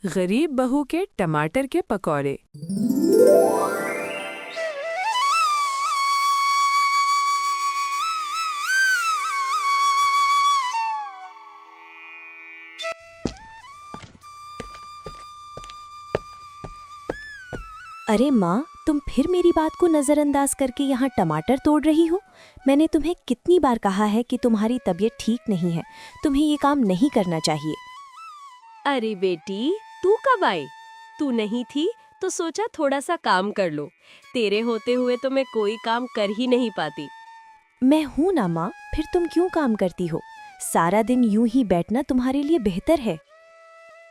गरीब बहू के टमाटर के पकौड़े। अरे माँ, तुम फिर मेरी बात को नज़रअंदाज करके यहाँ टमाटर तोड़ रही हो। मैंने तुम्हें कितनी बार कहा है कि तुम्हारी तबीयत ठीक नहीं है, तुम्हें ये काम नहीं करना चाहिए। अरे बेटी, तू कब आई? तू नहीं थी तो सोचा थोड़ा सा काम कर लो। तेरे होते हुए तो मैं कोई काम कर ही नहीं पाती। मैं हूँ ना माँ, फिर तुम क्यों काम करती हो? सारा दिन यूं ही बैठना तुम्हारे लिए बेहतर है।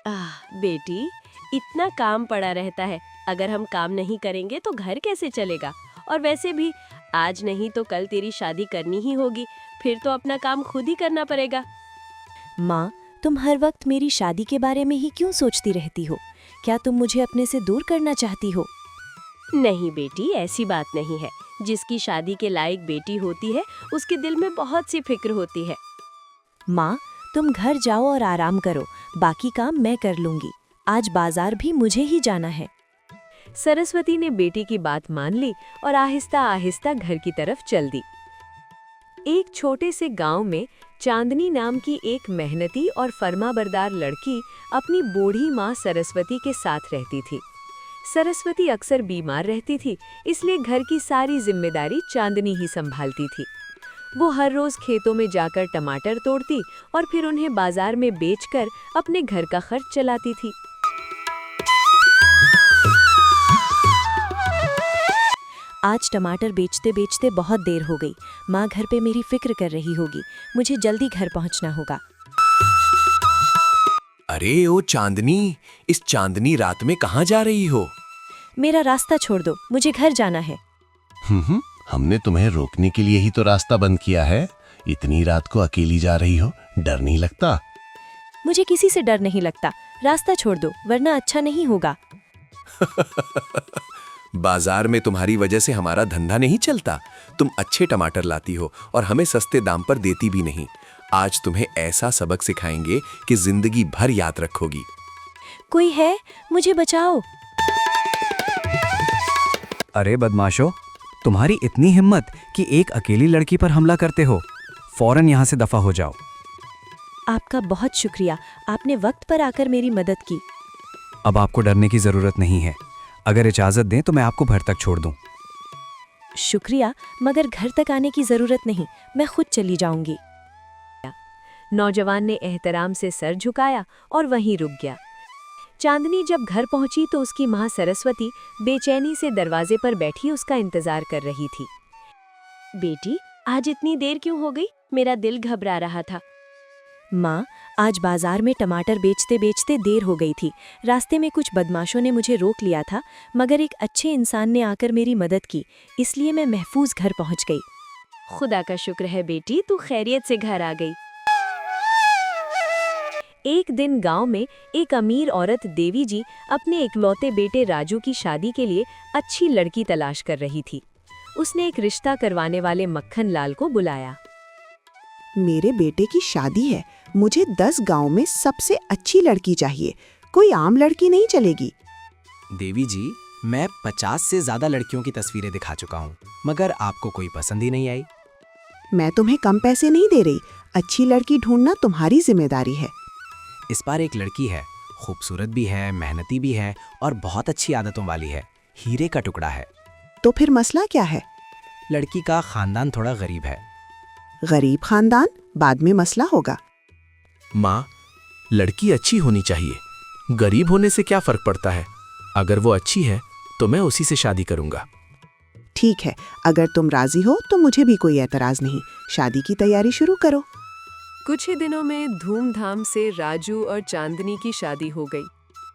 बेटी, इतना काम पड़ा रहता है, अगर हम काम नहीं करेंगे तो घर कैसे चलेगा? और वैसे भी आज नहीं तो कल तेरी शादी करनी ही होगी, फिर तो अपना काम खुद ही करना पड़ेगा। माँ, तुम हर वक्त मेरी शादी के बारे में ही क्यों सोचती रहती हो? क्या तुम मुझे अपने से दूर करना चाहती हो? नहीं बेटी, ऐसी बात नहीं है। जिसकी शादी के लायक बेटी होती है, उसके दिल में बहुत सी फिक्र होती है। माँ, तुम घर जाओ और आराम करो, बाकी काम मैं कर लूंगी। आज बाजार भी मुझे ही जाना है। सरस्वती ने बेटी की बात मान ली और आहिस्ता आहिस्ता घर की तरफ चल दी। एक छोटे से गांव में चांदनी नाम की एक मेहनती और फर्माबरदार लड़की अपनी बूढ़ी माँ सरस्वती के साथ रहती थी। सरस्वती अक्सर बीमार रहती थी, इसलिए घर की सारी जिम्मेदारी चांदनी ही संभालती थी। वो हर रोज खेतों में जाकर टमाटर तोड़ती और फिर उन्हें बाजार में बेचकर अपने घर का खर्च चलाती थी। आज टमाटर बेचते बेचते बहुत देर हो गई। माँ घर पे मेरी फिक्र कर रही होगी, मुझे जल्दी घर पहुँचना होगा। अरे ओ चांदनी, इस चांदनी रात में कहाँ जा रही हो? मेरा रास्ता छोड़ दो, मुझे घर जाना है। हमने तुम्हें रोकने के लिए ही तो रास्ता बंद किया है। इतनी रात को अकेली जा रही हो, डर नहीं लगता? मुझे किसी से डर नहीं लगता, रास्ता छोड़ दो वरना अच्छा नहीं होगा। बाजार में तुम्हारी वजह से हमारा धंधा नहीं चलता। तुम अच्छे टमाटर लाती हो और हमें सस्ते दाम पर देती भी नहीं। आज तुम्हें ऐसा सबक सिखाएंगे कि जिंदगी भर याद रखोगी। कोई है? मुझे बचाओ। अरे बदमाशो, तुम्हारी इतनी हिम्मत कि एक अकेली लड़की पर हमला करते हो। फौरन यहाँ से दफा हो जाओ। आपका बहुत शुक्रिया, आपने वक्त पर आकर मेरी मदद की। अब आपको डरने की जरूरत नहीं है। अगर इजाजत दें तो मैं आपको घर तक छोड़ दूं। शुक्रिया, मगर घर तक आने की जरूरत नहीं, मैं खुद चली जाऊंगी। नौजवान ने एहतराम से सर झुकाया और वहीं रुक गया। चांदनी जब घर पहुंची तो उसकी माँ सरस्वती बेचैनी से दरवाजे पर बैठी उसका इंतजार कर रही थी। बेटी, आज इतनी देर क्यों हो गई? मेरा दिल घबरा रहा था। माँ, आज बाजार में टमाटर बेचते बेचते देर हो गई थी। रास्ते में कुछ बदमाशों ने मुझे रोक लिया था, मगर एक अच्छे इंसान ने आकर मेरी मदद की, इसलिए मैं महफूज घर पहुँच गई। खुदा का शुक्र है बेटी, तू खैरियत से घर आ गई। एक दिन गांव में एक अमीर औरत देवी जी अपने इकलौते बेटे राजू की शादी के लिए अच्छी लड़की तलाश कर रही थी। उसने एक रिश्ता करवाने वाले मक्खन लाल को बुलाया। मेरे बेटे की शादी है, मुझे 10 गांव में सबसे अच्छी लड़की चाहिए, कोई आम लड़की नहीं चलेगी। देवी जी, मैं 50 से ज्यादा लड़कियों की तस्वीरें दिखा चुका हूँ, मगर आपको कोई पसंद ही नहीं आई। मैं तुम्हें कम पैसे नहीं दे रही, अच्छी लड़की ढूंढना तुम्हारी जिम्मेदारी है। इस बार एक लड़की है, खूबसूरत भी है, मेहनती भी है और बहुत अच्छी आदतों वाली है। हीरे का टुकड़ा है। तो फिर मसला क्या है? लड़की का खानदान थोड़ा गरीब है। गरीब खानदान बाद में मसला होगा। माँ, लड़की अच्छी होनी चाहिए, गरीब होने से क्या फर्क पड़ता है? अगर वो अच्छी है तो मैं उसी से शादी करूंगा। ठीक है, अगर तुम राजी हो तो मुझे भी कोई एतराज नहीं। शादी की तैयारी शुरू करो। कुछ ही दिनों में धूमधाम से राजू और चांदनी की शादी हो गई।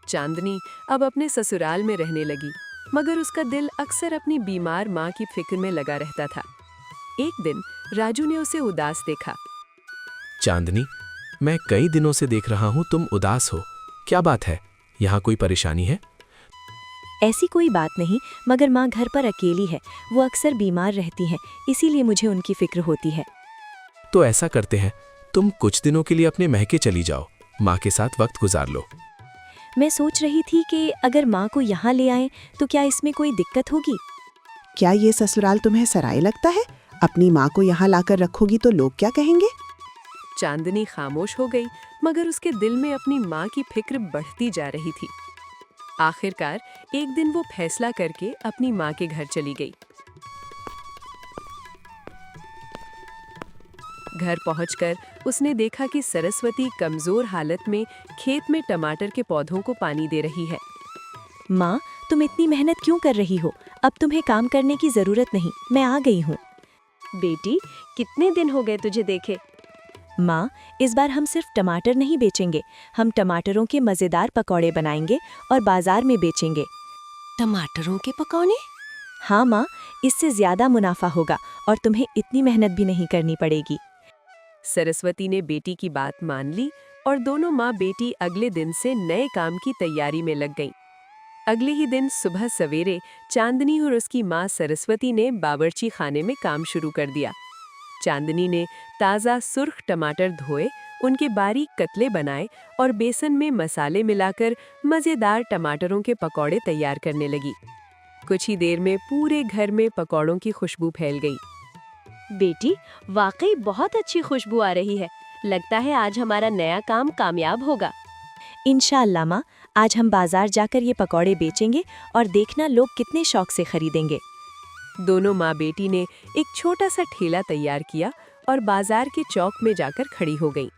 चांदनी अब अपने ससुराल में रहने लगी, मगर उसका दिल अक्सर अपनी बीमार माँ की फिक्र में लगा रहता था। एक दिन राजू ने उसे उदास देखा। चांदनी, मैं कई दिनों से देख रहा हूँ तुम उदास हो, क्या बात है? यहाँ कोई परेशानी है? ऐसी कोई बात नहीं, मगर माँ घर पर अकेली है, वो अक्सर बीमार रहती हैं, इसीलिए मुझे उनकी फिक्र होती है। तो ऐसा करते हैं, तुम कुछ दिनों के लिए अपने महके चली जाओ, माँ के साथ वक्त गुजार लो। मैं सोच रही थी कि अगर माँ को यहाँ ले आएं तो क्या इसमें कोई दिक्कत होगी? क्या ये ससुराल तुम्हें सराय लगता है? अपनी माँ को यहाँ लाकर रखोगी तो लोग क्या कहेंगे? चांदनी खामोश हो गई, मगर उसके दिल में अपनी माँ की फिक्र बढ़ती जा रही थी। आखिरकार एक दिन वो फैसला करके अपनी माँ के घर चली गई। घर पहुंचकर उसने देखा कि सरस्वती कमजोर हालत में खेत में टमाटर के पौधों को पानी दे रही है। माँ, तुम इतनी मेहनत क्यों कर रही हो? अब तुम्हें काम करने की जरूरत नहीं, मैं आ गई हूँ। बेटी, कितने दिन हो गए तुझे देखे? माँ, इस बार हम सिर्फ टमाटर नहीं बेचेंगे, हम टमाटरों के मज़ेदार पकौड़े बनाएंगे और बाजार में बेचेंगे। टमाटरों के पकौड़े? हाँ माँ, इससे ज्यादा मुनाफा होगा और तुम्हें इतनी मेहनत भी नहीं करनी पड़ेगी। सरस्वती ने बेटी की बात मान ली और दोनों माँ बेटी अगले दिन से नए काम की तैयारी में लग गईं। अगले ही दिन सुबह सवेरे चांदनी और उसकी माँ सरस्वती ने बावर्ची खाने में काम शुरू कर दिया। चांदनी ने ताज़ा सुर्ख टमाटर धोए, उनके बारीक कतले बनाए और बेसन में मसाले मिलाकर मज़ेदार टमाटरों के पकौड़े तैयार करने लगी। कुछ ही देर में पूरे घर में पकौड़ों की खुशबू फैल गई। बेटी, वाकई बहुत अच्छी खुशबू आ रही है। लगता है आज हमारा नया काम कामयाब होगा। इंशाअल्लाह माँ, आज हम बाजार जाकर ये पकौड़े बेचेंगे और देखना लोग कितने शौक से खरीदेंगे। दोनों माँ बेटी ने एक छोटा सा ठेला तैयार किया और बाजार के चौक में जाकर खड़ी हो गईं।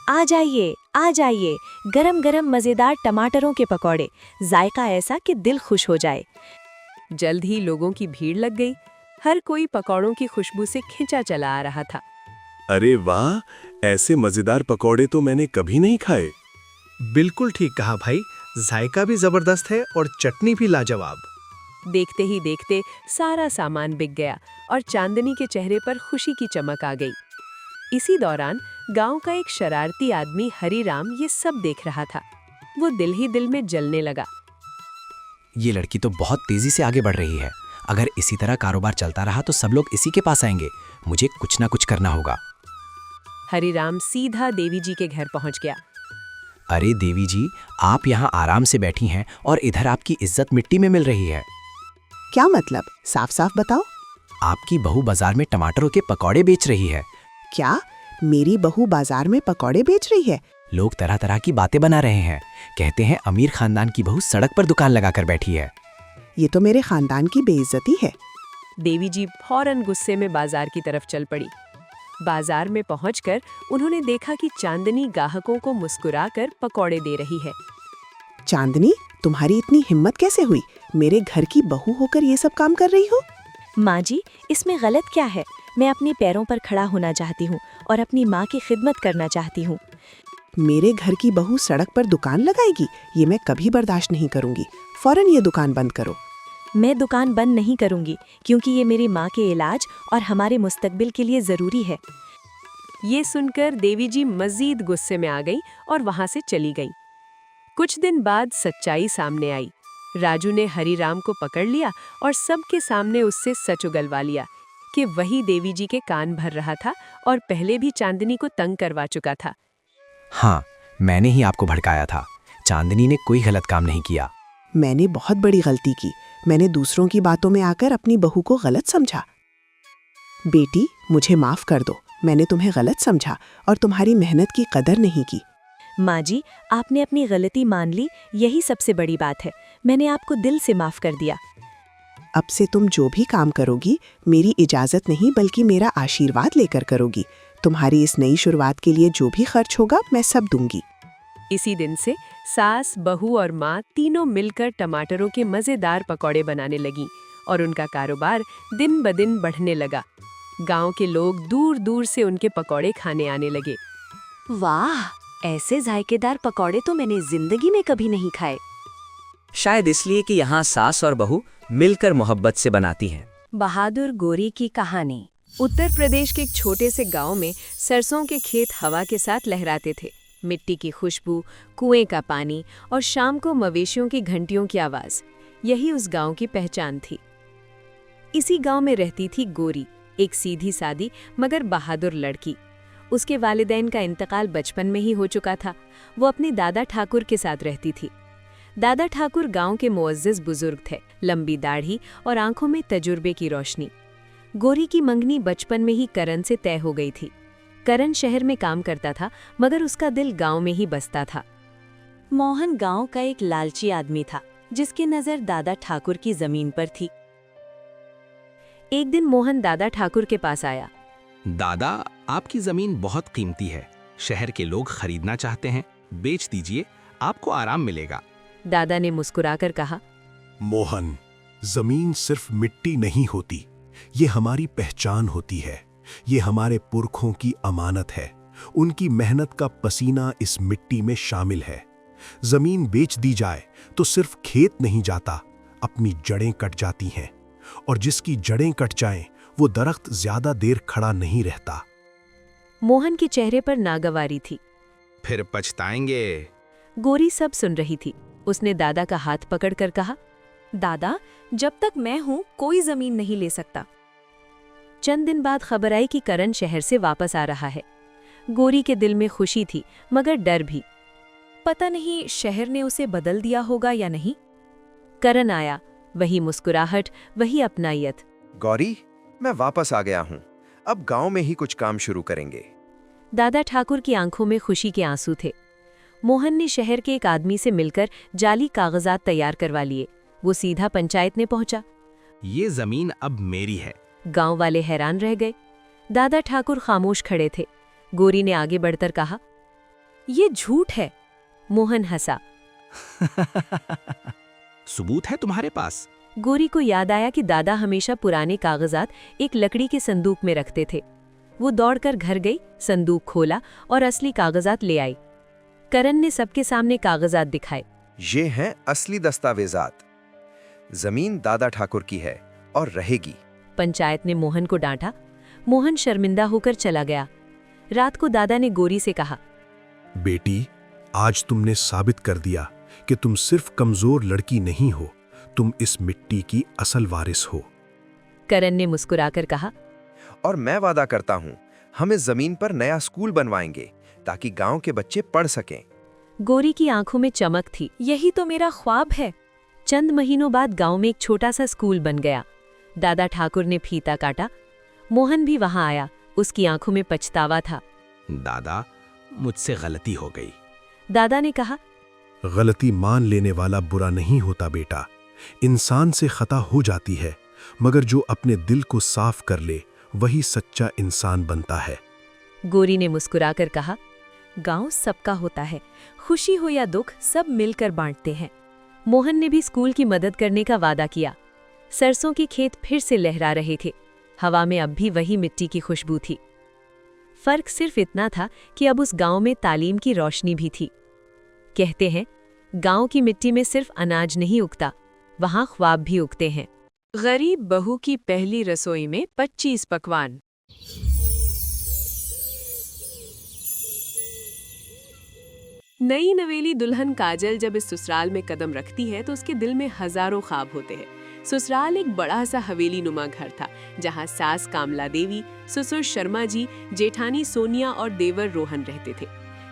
आ जाइए, गरम गरम मज़ेदार टमाटरों के पकौड़े, जायका ऐसा कि दिल खुश हो जाए। जल्द ही लोगों की भीड़ लग गई। हर कोई पकौड़ों की खुशबू से खिंचा चला आ रहा था। अरे वाह, ऐसे मजेदार पकौड़े तो मैंने कभी नहीं खाए। बिल्कुल ठीक कहा भाई, जायका भी जबरदस्त है और चटनी भी लाजवाब। देखते ही देखते सारा सामान बिक गया और चांदनी के चेहरे पर खुशी की चमक आ गई। इसी दौरान गांव का एक शरारती आदमी हरीराम ये सब देख रहा था। वो दिल ही दिल में जलने लगा। ये लड़की तो बहुत तेजी से आगे बढ़ रही है। अगर इसी तरह कारोबार चलता रहा तो सब लोग इसी के पास आएंगे। मुझे कुछ ना कुछ करना होगा। हरीराम सीधा देवी जी के घर पहुंच गया। अरे देवी जी, आप यहाँ आराम से बैठी हैं और इधर आपकी इज्जत मिट्टी में मिल रही है। क्या मतलब? साफ साफ बताओ। आपकी बहू बाजार में टमाटरों के पकौड़े बेच रही है। क्या मेरी बहू बाजार में पकौड़े बेच रही है? लोग तरह तरह की बातें बना रहे हैं। कहते हैं अमीर खानदान की बहू सड़क पर दुकान लगाकर बैठी है। ये तो मेरे खानदान की बेइज्जती है। देवी जी फौरन गुस्से में बाजार की तरफ चल पड़ी। बाजार में पहुंचकर उन्होंने देखा कि चांदनी ग्राहकों को मुस्कुराकर पकौड़े दे रही है। चांदनी, तुम्हारी इतनी हिम्मत कैसे हुई? मेरे घर की बहू होकर ये सब काम कर रही हो? माँ जी, इसमें गलत क्या है? मैं अपने पैरों पर खड़ा होना चाहती हूँ और अपनी माँ की खिदमत करना चाहती हूँ। मेरे घर की बहू सड़क पर दुकान लगाएगी? ये मैं कभी बर्दाश्त नहीं करूंगी। फौरन ये दुकान बंद करो। मैं दुकान बंद नहीं करूंगी क्योंकि ये मेरी माँ के इलाज और हमारे मुस्तकबिल के लिए ज़रूरी है। ये सुनकर देवी जी मजीद गुस्से में आ गई और वहां से चली गई। कुछ दिन बाद सच्चाई सामने आई। राजू ने हरीराम को पकड़ लिया और सबके सामने उससे सच उगलवा लिया कि वही देवी जी के कान भर रहा था और पहले भी चांदनी को तंग करवा चुका था। हाँ, मैंने ही आपको भड़काया था। चांदनी ने कोई गलत काम नहीं किया। मैंने बहुत बड़ी गलती की। मैंने दूसरों की बातों में आकर अपनी बहू को गलत समझा। बेटी, मुझे माफ कर दो। मैंने तुम्हें गलत समझा और तुम्हारी मेहनत की कदर नहीं की। माँ जी, आपने अपनी गलती मान ली, यही सबसे बड़ी बात है। मैंने आपको दिल से माफ कर दिया। अब से तुम जो भी काम करोगी मेरी इजाजत नहीं बल्कि मेरा आशीर्वाद लेकर करोगी। तुम्हारी इस नई शुरुआत के लिए जो भी खर्च होगा मैं सब दूंगी। इसी दिन से सास, बहू और माँ तीनों मिलकर टमाटरों के मजेदार पकौड़े बनाने लगी और उनका कारोबार दिन ब दिन बढ़ने लगा। गांव के लोग दूर दूर से उनके पकौड़े खाने आने लगे। वाह, ऐसे जायकेदार पकौड़े तो मैंने जिंदगी में कभी नहीं खाए। शायद इसलिए कि यहाँ सास और बहू मिलकर मोहब्बत से बनाती हैं। बहादुर गोरी की कहानी। उत्तर प्रदेश के एक छोटे से गांव में सरसों के खेत हवा के साथ लहराते थे। मिट्टी की खुशबू, कुएं का पानी और शाम को मवेशियों की घंटियों की आवाज, यही उस गांव की पहचान थी। इसी गांव में रहती थी गोरी, एक सीधी सादी मगर बहादुर लड़की। उसके वालिदैन का इंतकाल बचपन में ही हो चुका था। वो अपने दादा ठाकुर के साथ रहती थी। दादा ठाकुर गांव के मुअज्जिज बुजुर्ग थे, लंबी दाढ़ी और आंखों में तजुर्बे की रोशनी। गोरी की मंगनी बचपन में ही करण से तय हो गई थी। करण शहर में काम करता था, मगर उसका दिल गांव में ही बसता था। मोहन गांव का एक लालची आदमी था, जिसकी नजर दादा ठाकुर की जमीन पर थी। एक दिन मोहन दादा ठाकुर के पास आया। दादा, आपकी जमीन बहुत कीमती है, शहर के लोग खरीदना चाहते हैं, बेच दीजिए, आपको आराम मिलेगा। दादा ने मुस्कुराकर कहा, मोहन, जमीन सिर्फ मिट्टी नहीं होती, ये हमारी पहचान होती है। ये हमारे पुरखों की अमानत है। उनकी मेहनत का पसीना इस मिट्टी में शामिल है। जमीन बेच दी जाए तो सिर्फ खेत नहीं जाता, अपनी जड़ें कट जाती हैं, और जिसकी जड़ें कट जाएं, वो दरख्त ज्यादा देर खड़ा नहीं रहता। मोहन के चेहरे पर नागवारी थी। फिर पछताएंगे। गोरी सब सुन रही थी। उसने दादा का हाथ पकड़कर कहा, दादा, जब तक मैं हूं कोई जमीन नहीं ले सकता। चंद दिन बाद खबर आई कि करण शहर से वापस आ रहा है। गोरी के दिल में खुशी थी, मगर डर भी। पता नहीं शहर ने उसे बदल दिया होगा या नहीं। करण आया, वही मुस्कुराहट, वही अपनायत। गौरी, मैं वापस आ गया हूँ। अब गांव में ही कुछ काम शुरू करेंगे। दादा ठाकुर की आंखों में खुशी के आंसू थे। मोहन ने शहर के एक आदमी से मिलकर जाली कागजात तैयार करवा लिए। वो सीधा पंचायत में पहुंचा। ये जमीन अब मेरी है। गांव वाले हैरान रह गए। दादा ठाकुर खामोश खड़े थे। गोरी ने आगे बढ़कर कहा, ये झूठ है। मोहन हंसा। सबूत है तुम्हारे पास? गोरी को याद आया कि दादा हमेशा पुराने कागजात एक लकड़ी के संदूक में रखते थे। वो दौड़कर घर गई, संदूक खोला और असली कागजात ले आई। करण ने सबके सामने कागजात दिखाए। ये हैं असली दस्तावेजात। जमीन दादा ठाकुर की है और रहेगी। पंचायत ने मोहन को डांटा। मोहन शर्मिंदा होकर चला गया। रात को दादा ने गोरी से कहा, बेटी, आज तुमने साबित कर दिया कि तुम सिर्फ कमजोर लड़की नहीं हो, तुम इस मिट्टी की असल वारिस हो। करण ने मुस्कुराकर कहा, और मैं वादा करता हूँ, हम इस जमीन पर नया स्कूल बनवाएंगे ताकि गांव के बच्चे पढ़ सकें। गोरी की आंखों में चमक थी। यही तो मेरा ख्वाब है। चंद महीनों बाद गांव में एक छोटा सा स्कूल बन गया। दादा ठाकुर ने फीता काटा। मोहन भी वहां आया। उसकी आंखों में पछतावा था। दादा, मुझसे गलती हो गई। दादा ने कहा, गलती मान लेने वाला बुरा नहीं होता बेटा। इंसान से खता हो जाती है, मगर जो अपने दिल को साफ कर ले वही सच्चा इंसान बनता है। गोरी ने मुस्कुराकर कहा, गांव सबका होता है, खुशी हो या दुख सब मिलकर बांटते हैं। मोहन ने भी स्कूल की मदद करने का वादा किया। सरसों के खेत फिर से लहरा रहे थे। हवा में अब भी वही मिट्टी की खुशबू थी। फर्क सिर्फ इतना था कि अब उस गांव में तालीम की रोशनी भी थी। कहते हैं, गांव की मिट्टी में सिर्फ अनाज नहीं उगता, वहां ख्वाब भी उगते हैं। गरीब बहू की पहली रसोई में 25 पकवान। नई नवेली दुल्हन काजल जब इस ससुराल में कदम रखती है तो उसके दिल में हजारों ख्वाब होते हैं। ससुराल एक बड़ा सा हवेली नुमा घर था, जहां सास कामला देवी, ससुर शर्मा जी, जेठानी सोनिया और देवर रोहन रहते थे।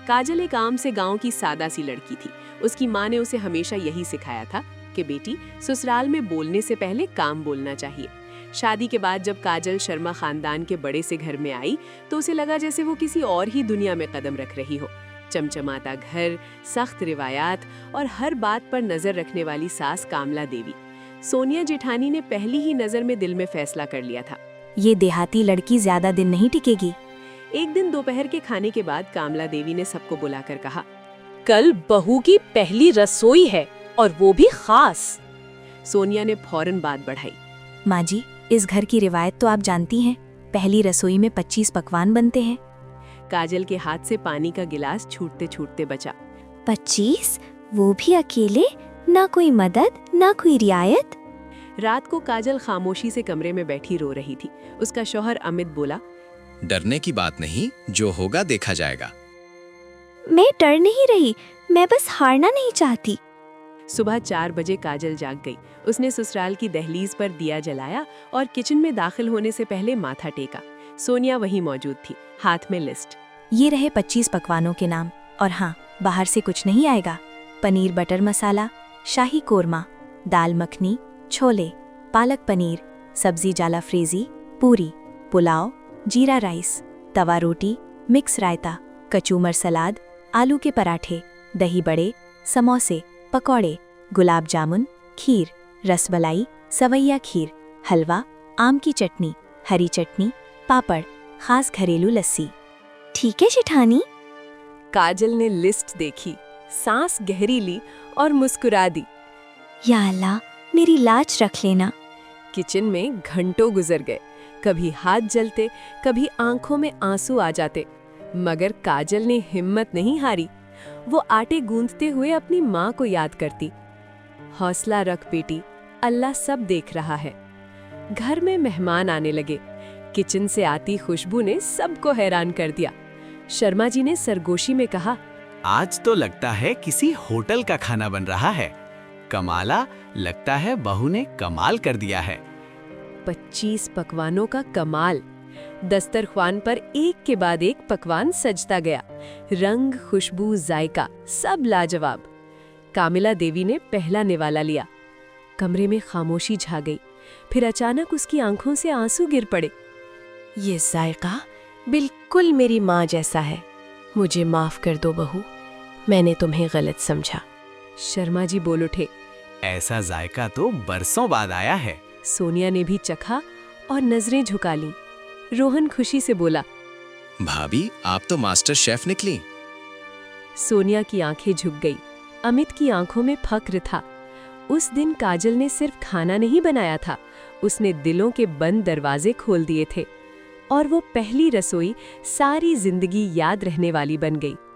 काजल एक आम से गांव की सादा सी लड़की थी। उसकी माँ ने उसे हमेशा यही सिखाया था कि बेटी, ससुराल में बोलने से पहले काम बोलना चाहिए। शादी के बाद जब काजल शर्मा खानदान के बड़े से घर में आई तो उसे लगा जैसे वो किसी और ही दुनिया में कदम रख रही हो। चमचमाता घर, सख्त रिवायात और हर बात पर नजर रखने वाली सास कामला देवी। सोनिया जेठानी ने पहली ही नजर में दिल में फैसला कर लिया था, ये देहाती लड़की ज्यादा दिन नहीं टिकेगी। एक दिन दोपहर के खाने के बाद कामला देवी ने सबको बुलाकर कहा, कल बहू की पहली रसोई है और वो भी खास। सोनिया ने फौरन बात बढ़ाई, माँ जी, इस घर की रिवायत तो आप जानती हैं, पहली रसोई में 25 पकवान बनते हैं। काजल के हाथ से पानी का गिलास छूटते छूटते बचा। 25? वो भी अकेले? ना कोई मदद, ना कोई रियायत? रात को काजल खामोशी से कमरे में बैठी रो रही थी। उसका शौहर अमित बोला, डरने की बात नहीं, जो होगा देखा जाएगा। मैं डर नहीं रही, मैं बस हारना नहीं चाहती। सुबह 4 बजे काजल जाग गई। उसने ससुराल की दहलीज पर दिया जलाया और किचन में दाखिल होने से पहले माथा टेका। सोनिया वहीं मौजूद थी, हाथ में लिस्ट। ये रहे 25 पकवानों के नाम, और हाँ, बाहर से कुछ नहीं आएगा। पनीर बटर मसाला, शाही कोरमा, दाल मखनी, छोले, पालक पनीर, सब्जी जाला फ्रेजी, पूरी, पुलाव, जीरा राइस, तवा रोटी, मिक्स रायता, कचूमर सलाद, आलू के पराठे, दही बड़े, समोसे, पकौड़े, गुलाब जामुन, खीर, रसमलाई, सवैया खीर, हलवा, आम की चटनी, हरी चटनी, पापड़, खास घरेलू लस्सी। ठीक है शिठानी। काजल ने लिस्ट देखी, सांस गहरी ली और मुस्कुरा दी। या अल्लाह, मेरी लाज रख लेना। किचन में घंटों गुजर गए, कभी हाथ जलते, कभी आंखों में आंसू आ जाते, मगर काजल ने हिम्मत नहीं हारी। वो आटे गूंथते हुए अपनी माँ को याद करती। हौसला रख बेटी, अल्लाह सब देख रहा है। घर में मेहमान आने लगे। किचन से आती खुशबू ने सबको हैरान कर दिया। शर्मा जी ने सरगोशी में कहा, आज तो लगता है किसी होटल का खाना बन रहा है। कमाला, लगता है बहू ने कमाल कर दिया है। 25 पकवानों का कमाल। दस्तरख्वान पर एक के बाद एक पकवान सजता गया। रंग, खुशबू, जायका सब लाजवाब। कामिला देवी ने पहला निवाला लिया। कमरे में खामोशी छा गई। फिर अचानक उसकी आंखों से आंसू गिर पड़े। ये जायका बिल्कुल मेरी माँ जैसा है। मुझे माफ कर दो बहू, मैंने तुम्हें गलत समझा। शर्मा जी बोल उठे। ऐसा जायका तो बरसों बाद आया है। सोनिया ने भी चखा और नजरें झुका लीं। रोहन खुशी से बोला, भाभी आप तो मास्टर शेफ निकली। सोनिया की आंखें झुक गई। अमित की आंखों में फक्र था। उस दिन काजल ने सिर्फ खाना नहीं बनाया था, उसने दिलों के बंद दरवाजे खोल दिए थे। और वो पहली रसोई सारी जिंदगी याद रहने वाली बन गई।